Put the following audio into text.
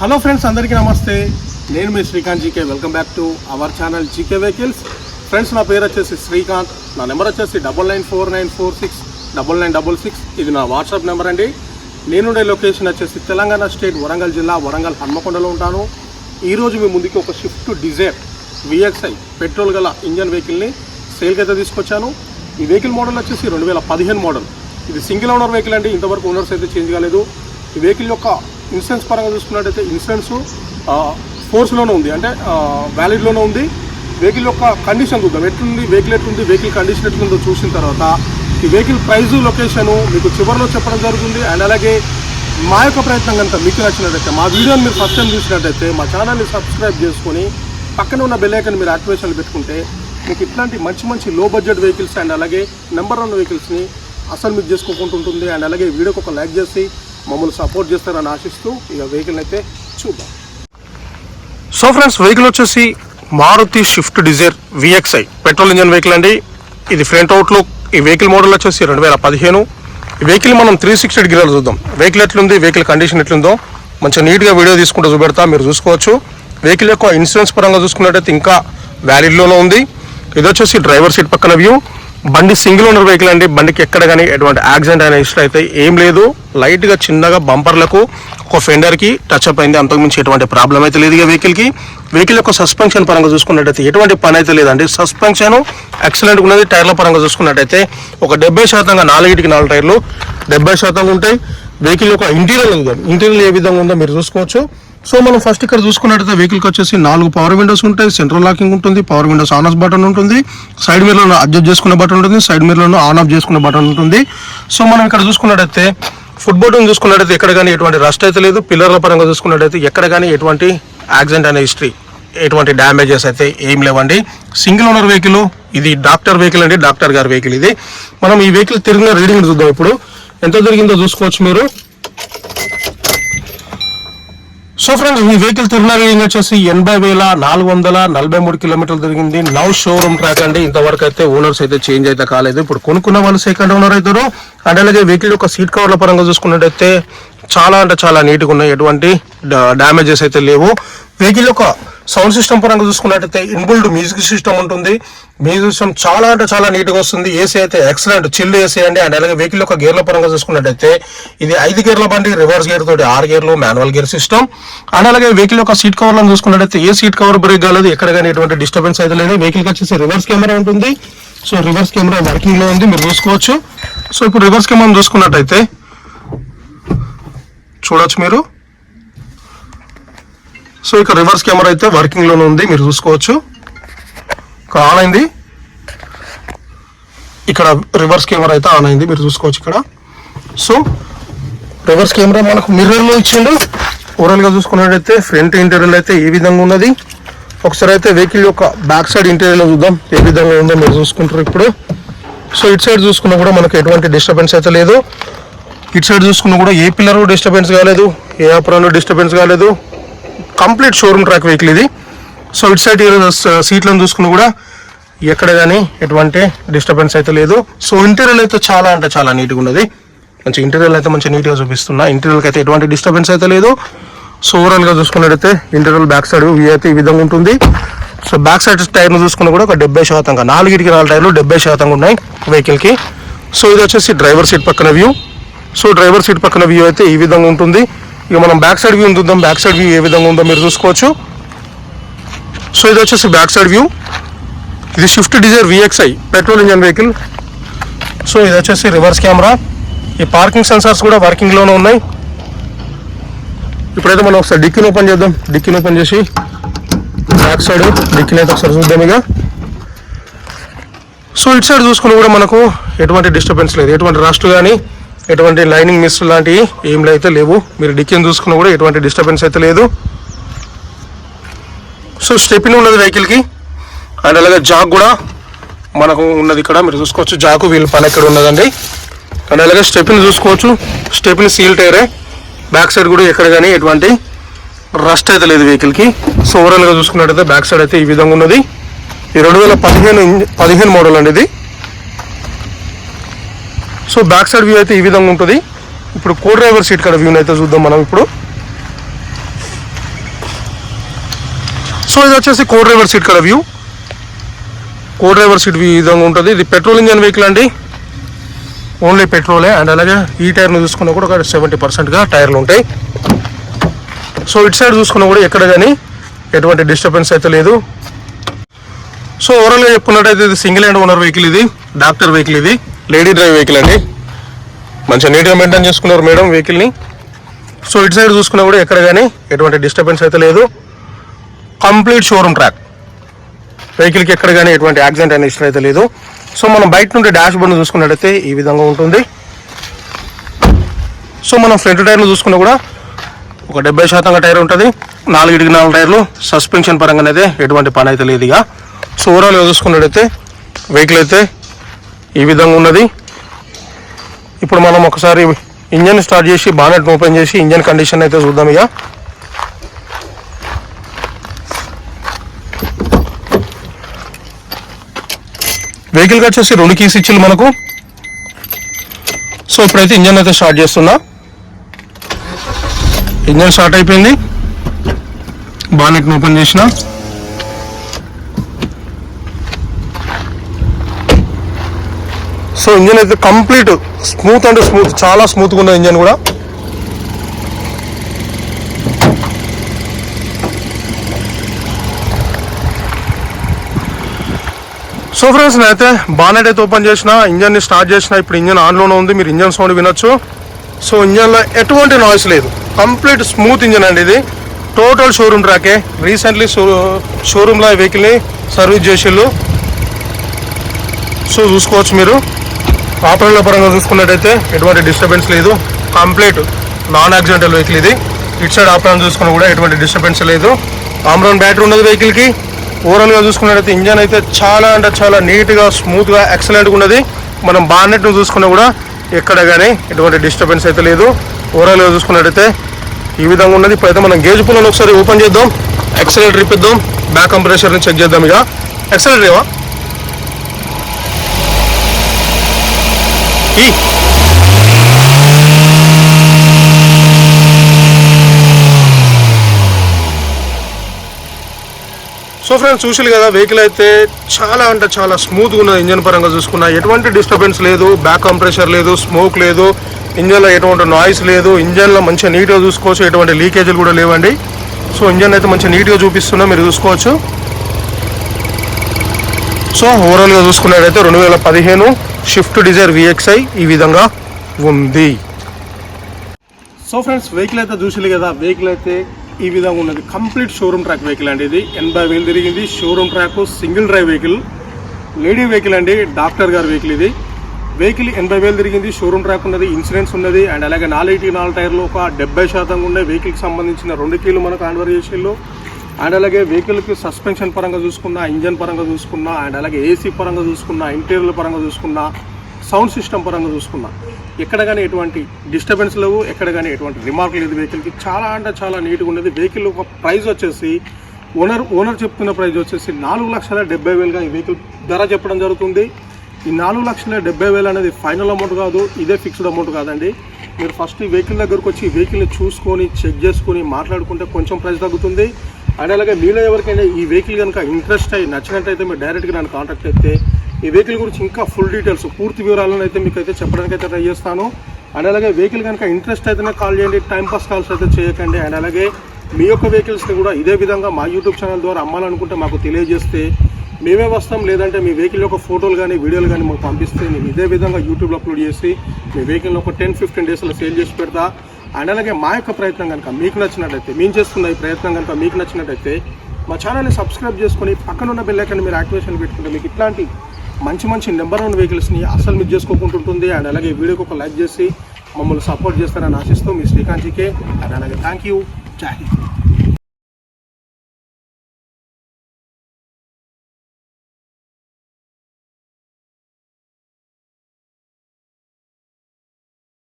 Hello friends, అందరికీ నమస్తే. నేను మీ Srikanth GK. Welcome back to our channel GK vehicles. Friends, నా పేరు వచ్చేసి శ్రీకాంత్. నా నెంబర్ వచ్చేసి 9949469966. ఇది నా వాట్సాప్ నెంబర్ అండి. నేనుండే లొకేషన్ వచ్చేసి తెలంగాణ స్టేట్ వరంగల్ జిల్లా వరంగల్ హన్మకొండలో ఉంటాను. ఈరోజు మీ ముందుకి ఒక స్విఫ్ట్ డిజైర్ VXI పెట్రోల్ గల ఇంజన్ వెహికల్ని సేల్కి అయితే తీసుకొచ్చాను. ఈ వెహికల్ మోడల్ వచ్చేసి 2015 మోడల్. ఇది సింగిల్ ఓనర్ వెహికల్ అండి. ఇంతవరకు ఓనర్స్ అయితే చేంజ్ కాలేదు. ఈ వెహికల్ యొక్క ఇన్సూరెన్స్ పరంగా చూసుకున్నట్టయితే ఇన్సూరెన్స్ ఫోర్స్లోనే ఉంది, అంటే వ్యాలిడ్లోనే ఉంది. వెహికల్ యొక్క కండిషన్ చూద్దాం, ఎట్లుంది వెహికల్, ఎట్లుంది వెహికల్ కండిషన్ ఎట్లుందో చూసిన తర్వాత ఈ వెహికల్ ప్రైజు, లొకేషను మీకు చివరిలో చెప్పడం జరుగుతుంది. అండ్ అలాగే మా యొక్క ప్రయత్నం కనుక మీకు నచ్చినట్టయితే, మా వీడియోని మీరు ఫస్ట్ టైం చూసినట్టయితే మా ఛానల్ని సబ్స్క్రైబ్ చేసుకొని పక్కన ఉన్న బెల్ ఐకాన్ మీరు యాక్టివేషన్లు పెట్టుకుంటే మీకు ఇట్లాంటి మంచి మంచి లో బడ్జెట్ వెహికల్స్ అండ్ అలాగే నెంబర్ 1 వెహికల్స్ని అసలు మీకు చేసుకోకుండా ఉంటుంది. అండ్ అలాగే వీడియోకి ఒక లైక్ చేసి మమ్మల్ని సపోర్ట్ చేస్తారని ఆశిస్తూ ఇక వెహికల్ అయితే చూద్దాం. సో ఫ్రెండ్స్, వెహికల్ వచ్చేసి Maruti Swift Dzire VXI petrol engine vehicle అండి. ఇది ఫ్రంట్ అవుట్లుక్. ఈ వెహికల్ మోడల్ వచ్చేసి 2015. ఈ వెహికల్ మనం 360 డిగ్రీలు చూద్దాం. వెహికల్ ఎట్లుంది, వెహికల్ కండిషన్ ఎట్లుందో మంచిగా నీట్గా వీడియో తీసుకుంటూ చూపెడతా, మీరు చూసుకోవచ్చు. వెహికల్ యొక్క ఇన్సూరెన్స్ పరంగా చూసుకున్నట్టయితే ఇంకా వ్యాలిడ్లోనే ఉంది. ఇది వచ్చేసి డ్రైవర్ సీట్ పక్కన వ్యూ. బండి సింగిల్ ఓనర్ వెహికల్ అండి. బండికి ఎక్కడ కానీ ఎటువంటి యాక్సిడెంట్ అయిన హిస్టరీ అయితే ఏం లేదు. లైట్గా చిన్నగా బంపర్లకు ఒక ఫెండర్కి టచ్ అప్ అయింది, అంతకుమించి ఎటువంటి ప్రాబ్లం అయితే లేదు. ఇక వెహికల్ యొక్క సస్పెన్షన్ పరంగా చూసుకున్నట్టయితే ఎటువంటి పని అయితే లేదండి. సస్పెన్షన్ ఎక్సలెంట్గా ఉన్నది. టైర్ల పరంగా చూసుకున్నట్టయితే ఒక 70% 4 టైర్లు 70% ఉంటాయి. వెహికల్ యొక్క ఇంటీరియర్ ఏ విధంగా ఉందో మీరు చూసుకోవచ్చు. సో మనం ఫస్ట్ ఇక్కడ చూసుకున్నట్టయితే వెహికల్కి వచ్చేసి 4 పవర్ విండోస్ ఉంటాయి. సెంట్రల్ లాకింగ్ ఉంటుంది. Power Windows on off button ఉంటుంది. సైడ్ మిర్రర్లో అడ్జస్ట్ చేసుకునే బటన్ ఉంటుంది. సైడ్ మిర్రర్లో ఆన్ ఆఫ్ చేసుకునే బటన్ ఉంటుంది. సో మనం ఇక్కడ చూసుకున్నట్టయితే ఫుట్ బోర్డుని చూసుకున్నట్టయితే ఎక్కడ కానీ ఎటువంటి రస్ట్ అయితే లేదు. పిల్లర్ల పరంగా చూసుకున్నట్టయితే ఎక్కడ కానీ ఎటువంటి యాక్సిడెంట్ అనే హిస్టరీ, ఎటువంటి డ్యామేజెస్ అయితే ఏం లేవండి. Single owner vehicle. ఇది డాక్టర్ వెహికల్ అండి, డాక్టర్ గారి వెహికల్ ఇది. మనం ఈ వెహికల్ తిరిగిన రీడింగ్ చూద్దాం. ఇప్పుడు ఎంత తిరిగిందో చూసుకోవచ్చు మీరు. సో ఫ్రెండ్స్, ఈ వెహికల్ తిరిగిన రీడింగ్ వచ్చేసి 80,443 కిలోమీటర్లు తిరిగింది. నౌ షోరూమ్ ట్రాక్ అండి. ఇంతవరకు అయితే ఓనర్స్ అయితే చేంజ్ అయితే కాలేదు. ఇప్పుడు కొనుక్కున్న వాళ్ళు సెకండ్ ఓనర్ అవుతారు. అండ్ అలాగే వెహికల్ యొక్క సీట్ కవర్ల పరంగా చూసుకున్నట్టయితే చాలా అంటే చాలా నీట్గా ఉన్నాయి. ఎటువంటి డ్యామేజెస్ అయితే లేవు. వెహికల్ యొక్క సౌండ్ సిస్టమ్ పరంగా చూసుకున్నట్టయితే ఇన్బుల్డ్ మ్యూజిక్ సిస్టమ్ ఉంటుంది. మ్యూజిక్ సిస్టమ్ చాలా అంటే చాలా నీట్గా వస్తుంది. ఏసీ అయితే ఎక్సలెంట్ చిల్డ్ ఏసీ అండి. అండ్ అలాగే వెహికల్ యొక్క గేర్ల పరంగా చూసుకున్నట్టయితే ఇది 5 గేర్ల బండి, రివర్స్ గేర్ తోటి 6 గేర్లు, మాన్యువల్ గేర్ సిస్టమ్. అండ్ అలాగే వెహికల్ యొక్క సీట్ కవర్లను చూసుకున్నట్టయితే ఏ సీట్ కవర్ బ్రేక్ కాలేదు, ఎక్కడ కానీ ఎటువంటి డిస్టర్బెన్స్ అయితే లేదు. వెహికల్కి వచ్చేసి రివర్స్ కెమెరా ఉంటుంది. సో రివర్స్ కెమెరా వర్కింగ్ లో ఉంది, మీరు చూసుకోవచ్చు. సో ఇప్పుడు రివర్స్ కెమెరా చూసుకున్నట్టయితే చూడొచ్చు మీరు. సో ఇక్కడ రివర్స్ కెమెరా అయితే వర్కింగ్ లోనే ఉంది, మీరు చూసుకోవచ్చు. ఇక్కడ ఆన్ అయింది. ఇక్కడ రివర్స్ కెమెరా అయితే ఆన్ అయింది, మీరు చూసుకోవచ్చు ఇక్కడ. సో రివర్స్ కెమెరా మనకు మిర్రర్ లో ఇచ్చిండు. ఓవరాల్ గా చూసుకున్నట్టయితే ఫ్రంట్ ఇంటీరియర్ అయితే ఏ విధంగా ఉన్నది. ఒకసారి అయితే వెహికల్ యొక్క బ్యాక్ సైడ్ ఇంటీరియర్ లో చూద్దాం ఏ విధంగా ఉందో మీరు చూసుకుంటారు ఇప్పుడు. సో ఇటు సైడ్ చూసుకున్నా కూడా మనకు ఎటువంటి డిస్టర్బెన్స్ అయితే లేదు. ఇటు సైడ్ చూసుకున్నా కూడా ఏ పిల్లర్ డిస్టర్బెన్స్ కాలేదు, ఏ అప్రాన్ డిస్టర్బెన్స్ కాలేదు. కంప్లీట్ షోరూమ్ ట్రాక్ వెహికల్ ఇది. సో ఇటు సైడ్ సీట్లను చూసుకున్నా కూడా ఎక్కడ కానీ ఎటువంటి డిస్టర్బెన్స్ అయితే లేదు. సో ఇంటీరియర్ అయితే చాలా అంటే చాలా నీట్గా ఉన్నది. మంచి ఇంటీరియర్ అయితే మంచి నీట్గా చూపిస్తున్నా. ఇంటీరియర్కి అయితే ఎటువంటి డిస్టర్బెన్స్ అయితే లేదు. సో ఓవరాల్గా చూసుకున్నట్టయితే ఇంటీరియర్ బ్యాక్ సైడ్ వ్యూ అయితే ఈ విధంగా ఉంటుంది. సో బ్యాక్ సైడ్ టైర్ను చూసుకున్నా కూడా ఒక 70%, 4 టైర్లు 70% ఉన్నాయి వెహికల్కి. సో ఇది వచ్చేసి డ్రైవర్ సీట్ పక్కన వ్యూ. సో డ్రైవర్ సీట్ పక్కన వ్యూ అయితే ఈ విధంగా ఉంటుంది. ఇక మనం బ్యాక్ సైడ్ వ్యూ చూద్దాం. బ్యాక్ సైడ్ వ్యూ ఏ విధంగా ఉందో మీరు చూసుకోవచ్చు. సో ఇది వచ్చేసి బ్యాక్ సైడ్ వ్యూ. ఇది Swift Dzire VXI petrol engine vehicle. So ఇది వచ్చేసి రివర్స్ కెమెరా. ఈ పార్కింగ్ సెన్సార్స్ కూడా వర్కింగ్లోనే ఉన్నాయి. ఇప్పుడైతే మనం ఒకసారి డిక్కీని ఓపెన్ చేద్దాం. డిక్కీని ఓపెన్ చేసి బ్యాక్ సైడ్ డిక్కీని అయితే ఒకసారి చూద్దాం ఇక. సో ఇటు సైడ్ చూసుకుని కూడా మనకు ఎటువంటి డిస్టర్బెన్స్ లేదు. ఎటువంటి రస్ట్ కానీ ఎటువంటి లైనింగ్ మిస్ లాంటివి ఏం అయితే లేవు. మీరు డిక్కీని చూసుకున్నా కూడా ఎటువంటి డిస్టర్బెన్స్ అయితే లేదు. సో స్టెప్ని ఉన్నది వెహికల్కి. అండ్ అలాగే జాక్ కూడా మనకు ఉన్నది ఇక్కడ, మీరు చూసుకోవచ్చు. జాకు వీల్ పని ఎక్కడ ఉన్నదండి. అండ్ అలాగే స్టెప్ని చూసుకోవచ్చు. స్టెప్ని సీల్ టైరే. బ్యాక్ సైడ్ కూడా ఎక్కడ కానీ ఎటువంటి రస్ట్ అయితే లేదు వెహికల్కి. సో ఓవరాల్గా చూసుకున్నట్టయితే బ్యాక్ సైడ్ అయితే ఈ విధంగా ఉన్నది. ఈ 2015 మోడల్ అండి ఇది. సో బ్యాక్ సైడ్ వ్యూ అయితే ఈ విధంగా ఉంటుంది. ఇప్పుడు కో డ్రైవర్ సీట్ కాడ వ్యూని అయితే చూద్దాం మనం ఇప్పుడు. సో ఇది వచ్చేసి కో డ్రైవర్ సీట్ కల వ్యూ. కో డ్రైవర్ సీట్ ఈ విధంగా ఉంటుంది. ఇది పెట్రోల్ ఇంజన్ వెహికల్ అండి, ఓన్లీ పెట్రోలే. అండ్ అలాగే ఈ టైర్ను చూసుకున్నా కూడా ఒక 70%గా టైర్లు ఉంటాయి. సో ఇటు సైడ్ చూసుకున్నా కూడా ఎక్కడ కానీ ఎటువంటి డిస్టర్బెన్స్ అయితే లేదు. సో ఓవరాల్గా చెప్పుకున్నట్టయితే ఇది సింగిల్ హ్యాండ్ ఓనర్ వెహికల్, ఇది డాక్టర్ వెహికల్, ఇది లేడీ డ్రైవ్ వెహికల్ అండి. మంచిగా నీట్గా మెయింటైన్ చేసుకున్నారు మేడం వెహికల్ని. సో ఇటు సైడ్ చూసుకున్నా కూడా ఎక్కడ కానీ ఎటువంటి డిస్టర్బెన్స్ అయితే లేదు. కంప్లీట్ షోరూమ్ ట్రాక్, వెహికల్కి ఎక్కడ కానీ ఎటువంటి యాక్సిడెంట్ అనే ఇష్టం అయితే లేదు. సో మనం బయట నుండి డాష్ బోర్డ్ను చూసుకున్నట్టయితే ఈ విధంగా ఉంటుంది. సో మనం ఫ్రంట్ టైర్లు చూసుకున్నా కూడా ఒక 70% టైర్ ఉంటుంది. 4 టైర్లు. సస్పెన్షన్ పరంగా అయితే ఎటువంటి పని అయితే లేదు ఇక. సో ఓవరాల్గా చూసుకున్నట్టయితే వెహికల్ అయితే ఈ విధంగా ఉన్నది. ఇప్పుడు మనం ఒకసారి ఇంజన్ స్టార్ట్ చేసి బానెట్ ఓపెన్ చేసి ఇంజన్ కండిషన్ అయితే చూద్దాం ఇక. వెహికల్కి వచ్చేసి 2 కీస్ ఇచ్చింది మనకు. సో ఇప్పుడైతే ఇంజన్ అయితే స్టార్ట్ చేస్తున్నా. ఇంజన్ స్టార్ట్ అయిపోయింది. బానెట్ని ఓపెన్ చేసిన. సో ఇంజన్ అయితే కంప్లీట్ స్మూత్ అంటే స్మూత్, చాలా స్మూత్గా ఉన్న ఇంజన్ కూడా. సో ఫ్రెండ్స్ నేనైతే బానెట్ అయితే ఓపెన్ చేసిన, ఇంజన్ని స్టార్ట్ చేసిన. ఇప్పుడు ఇంజన్ ఆన్లోనే ఉంది, మీరు ఇంజన్ సౌండ్ వినొచ్చు. సో ఇంజన్లో ఎటువంటి నాయిస్ లేదు, కంప్లీట్ స్మూత్ ఇంజన్ అండి ఇది. టోటల్ షోరూమ్ ట్రాకే. రీసెంట్లీ షోరూమ్లో ఈ వెహికల్ని సర్వీస్ చేసిళ్ళు. సో చూసుకోవచ్చు మీరు. ఆపరేట్ల పరంగా చూసుకున్నట్టయితే ఎటువంటి డిస్టర్బెన్స్ లేదు, కంప్లీట్ నాన్ యాక్సిడెంటల్ వెహికల్ ఇది. ఇటు సైడ్ ఆపరేషన్ చూసుకున్నా కూడా ఎటువంటి డిస్టర్బెన్స్ లేదు. ఆమ్రాన్ బ్యాటరీ ఉన్నది వెహికల్కి. ఓవరాల్గా చూసుకున్నట్టయితే ఇంజన్ అయితే చాలా అంటే చాలా నీట్గా స్మూత్గా ఎక్సలెంట్గా ఉన్నది. మనం బానెట్ను చూసుకున్నా కూడా ఎక్కడ కానీ ఎటువంటి డిస్టర్బెన్స్ అయితే లేదు. ఓవరాల్గా చూసుకున్నట్టయితే ఈ విధంగా ఉన్నది. ఇప్పుడైతే మనం గేజ్ పుల్లను ఒకసారి ఓపెన్ చేద్దాం, ఎక్సలెటర్ ఇప్పిద్దాం, బ్యాక్ కంప్రెషర్ని చెక్ చేద్దాం ఇక. ఎక్సలెటర్ ఏవా సో ఫ్రెండ్స్ చూసారు కదా, వెహికల్ అయితే చాలా అంటే చాలా స్మూత్గా ఉన్నది. ఇంజన్ పరంగా చూసుకున్నా ఎటువంటి డిస్టర్బెన్స్ లేదు, బ్యాక్ కంప్రెషర్ లేదు, స్మోక్ లేదు, ఇంజన్లో ఎటువంటి నాయిస్ లేదు. ఇంజన్లో మంచిగా నీట్గా చూసుకోవచ్చు, ఎటువంటి లీకేజీలు కూడా లేవండి. సో ఇంజన్ అయితే మంచిగా నీట్గా చూపిస్తున్నా, మీరు చూసుకోవచ్చు. సో ఓవరాల్గా చూసుకున్నట్టయితే 2015 షిఫ్ట్ డిజైర్ VXI ఈ విధంగా ఉంది. సో ఫ్రెండ్స్ వెహికల్ అయితే చూసారు కదా, వెహికల్ అయితే ఈ విధంగా ఉన్నది. కంప్లీట్ షోరూమ్ ట్రాక్ వెహికల్ అండి ఇది. 80,000 తిరిగింది. Showroom track, single drive vehicle, lady vehicle అండి, డాక్టర్ గారి వెహికల్ ఇది. వెహికల్ 80,000 తిరిగింది. షోరూమ్ ట్రాక్ ఉన్నది, ఇన్సూరెన్స్ ఉన్నది. అండ్ అలాగే 4 టైర్లు ఒక 70% ఉన్నాయి. వెహికల్కి సంబంధించిన 2 కీలు మనకు హ్యాండ్ఓవర్ చేసిళ్ళు. అండ్ అలాగే వెహికల్కి సస్పెన్షన్ పరంగా చూసుకున్నా, ఇంజన్ పరంగా చూసుకున్నా, అండ్ అలాగే AC పరంగా చూసుకున్నా, ఇంటీరియర్ పరంగా చూసుకున్నా, సౌండ్ సిస్టమ్ పరంగా చూసుకున్నా ఎక్కడ కానీ ఎటువంటి డిస్టర్బెన్స్ లేవు, ఎక్కడ కానీ ఎటువంటి రిమార్క్ లేదు. వెహికల్కి చాలా అంటే చాలా నీట్గా ఉన్నది. వెహికల్ ఒక ప్రైస్ వచ్చేసి ఓనర్ చెప్తున్న ప్రైస్ వచ్చేసి 4,70,000గా ఈ వెహికల్ ధర చెప్పడం జరుగుతుంది. ఈ 4,70,000 అనేది ఫైనల్ అమౌంట్ కాదు, ఇదే ఫిక్స్డ్ అమౌంట్ కాదండి. మీరు ఫస్ట్ ఈ వెహికల్ దగ్గరకు వచ్చి ఈ వెహికల్ని చూసుకొని చెక్ చేసుకొని మాట్లాడుకుంటే కొంచెం ప్రైస్ తగ్గుతుంది. అండ్ అలాగే మీలో ఎవరికైనా ఈ వెహికల్ కనుక ఇంట్రెస్ట్ అయ్యి నచ్చినట్టయితే మీరు డైరెక్ట్గా నన్ను కాంటాక్ట్ అయితే ఈ వెహికల్ గురించి ఇంకా ఫుల్ డీటెయిల్స్, పూర్తి వివరాలను అయితే మీకు అయితే చెప్పడానికి అయితే ట్రై చేస్తాను. అండ్ అలాగే వెహికల్ కనుక ఇంట్రెస్ట్ అయితేనే కాల్ చేయండి, టైంపాస్ కాల్స్ అయితే చేయకండి. అండ్ అలాగే మీ యొక్క వెహికల్స్ని కూడా ఇదే విధంగా మా యూట్యూబ్ ఛానల్ ద్వారా అమ్మాలనుకుంటే మాకు తెలియజేస్తే మేమే వస్తాం. లేదంటే మీ వెహికల్ యొక్క ఫోటోలు కానీ వీడియోలు కానీ మాకు పంపిస్తే నేను ఇదే విధంగా యూట్యూబ్లో అప్లోడ్ చేసి మీ వెహికల్ని ఒక 10-15 డేస్లో సేల్ చేసి పెడతా. అండ్ అలాగే మా యొక్క ప్రయత్నం కనుక మీకు నచ్చినట్టయితే, మేము చేస్తున్న ఈ ప్రయత్నం కనుక మీకు నచ్చినట్టయితే మా ఛానల్ని సబ్స్క్రైబ్ చేసుకొని పక్కనున్న బెల్ ఐకాన్ మీరు యాక్టివేషన్ పెట్టుకుంటే మీకు ఇట్లాంటి మంచి నెంబర్ 1 వెహికల్స్ని అస్సలు మిస్ చేసుకోకుంటుంటుంది. అండ్ అలాగే వీడియోకి ఒక లైక్ చేసి మమ్మల్ని సపోర్ట్ చేస్తారని ఆశిస్తూ మీ శ్రీకాంత్ జీకే. అండ్ అలాగే థ్యాంక్ యూ. జై హింద్.